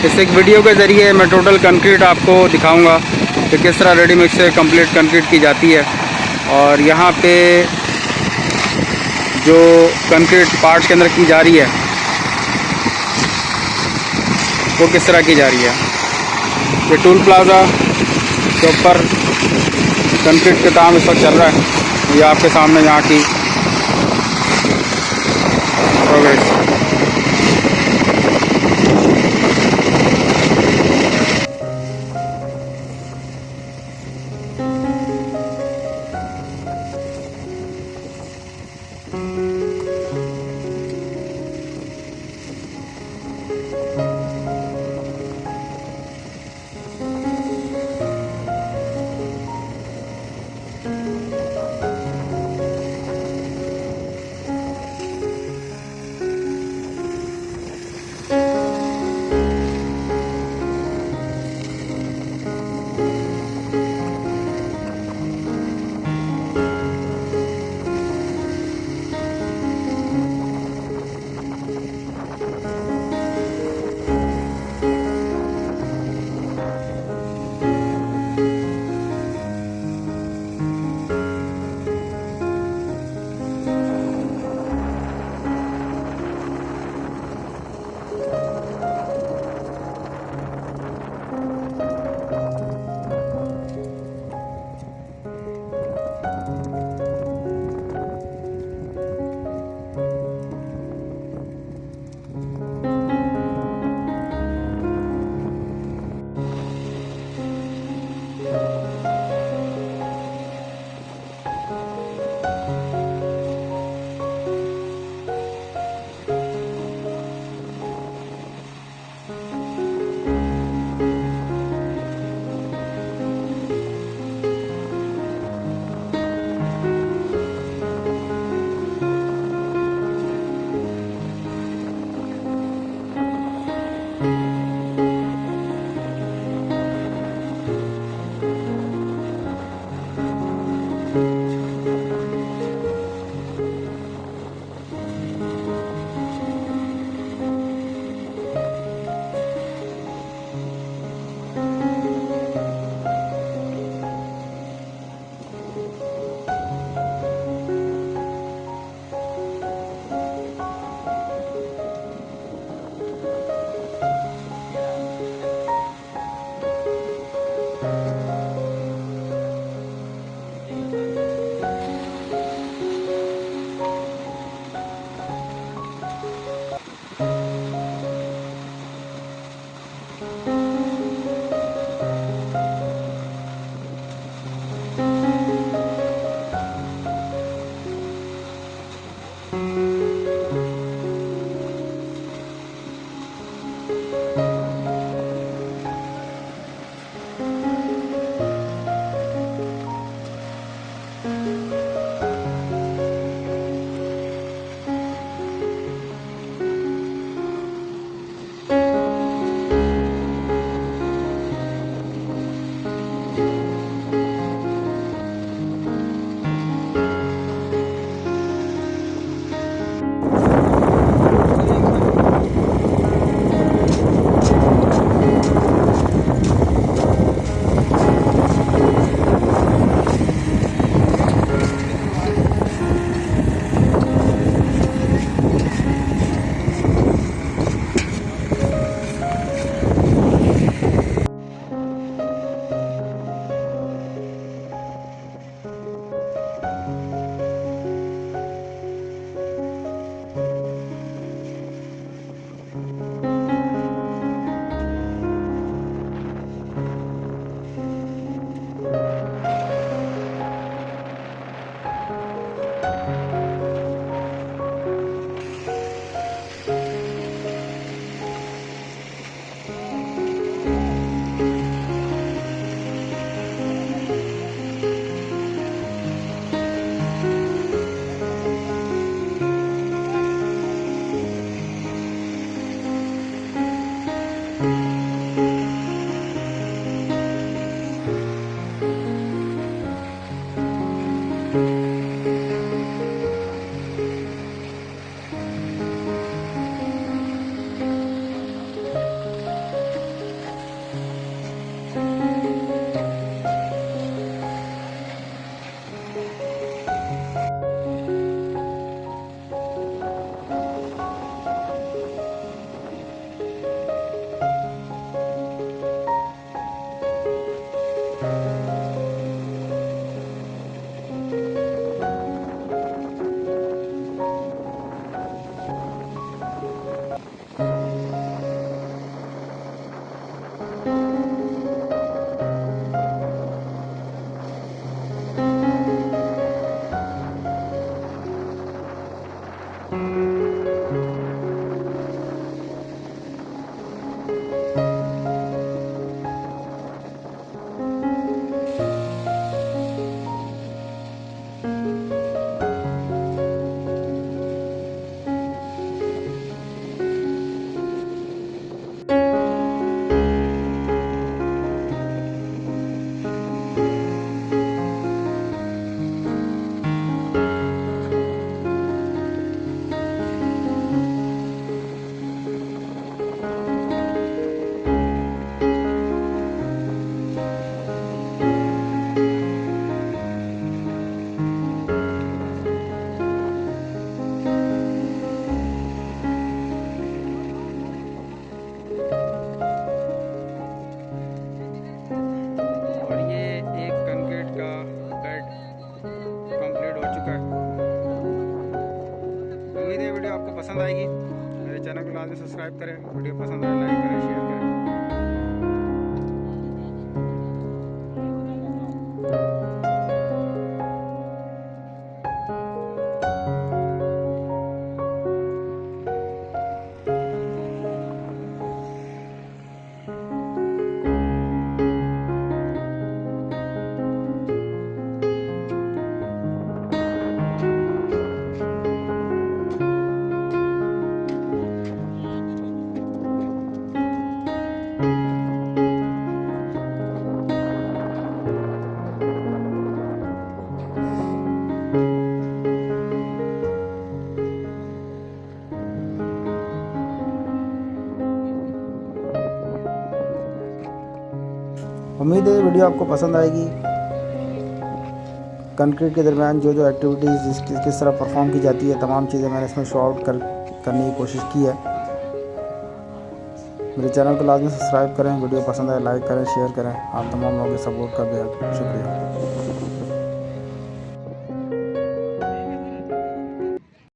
इस एक वीडियो के ज़रिए मैं टोटल कंक्रीट आपको दिखाऊंगा कि किस तरह रेडी मिक्स से कंप्लीट कंक्रीट की जाती है और यहाँ पे जो कंक्रीट पार्ट के अंदर की जा रही है वो किस तरह की जा रही है। ये टूल प्लाज़ा के ऊपर कंक्रीट का काम इस वक्त चल रहा है। ये आपके सामने यहाँ की प्रोग्रेस। और ये एक कंक्रीट का बेड कंप्लीट हो चुका है। उम्मीद है वीडियो आपको पसंद आएगी। मेरे चैनल को लाजमी सब्सक्राइब करें, वीडियो पसंद आए लाइक करें, शेयर करें। उम्मीद है वीडियो आपको पसंद आएगी। कंक्रीट के दरमियान जो जो एक्टिविटीज़ किस तरह परफॉर्म की जाती है, तमाम चीज़ें मैंने इसमें शो आउट करने की कोशिश की है। मेरे चैनल को लाजमी सब्सक्राइब करें, वीडियो पसंद आए लाइक करें, शेयर करें। आप तमाम लोगों के सपोर्ट का बेहद शुक्रिया।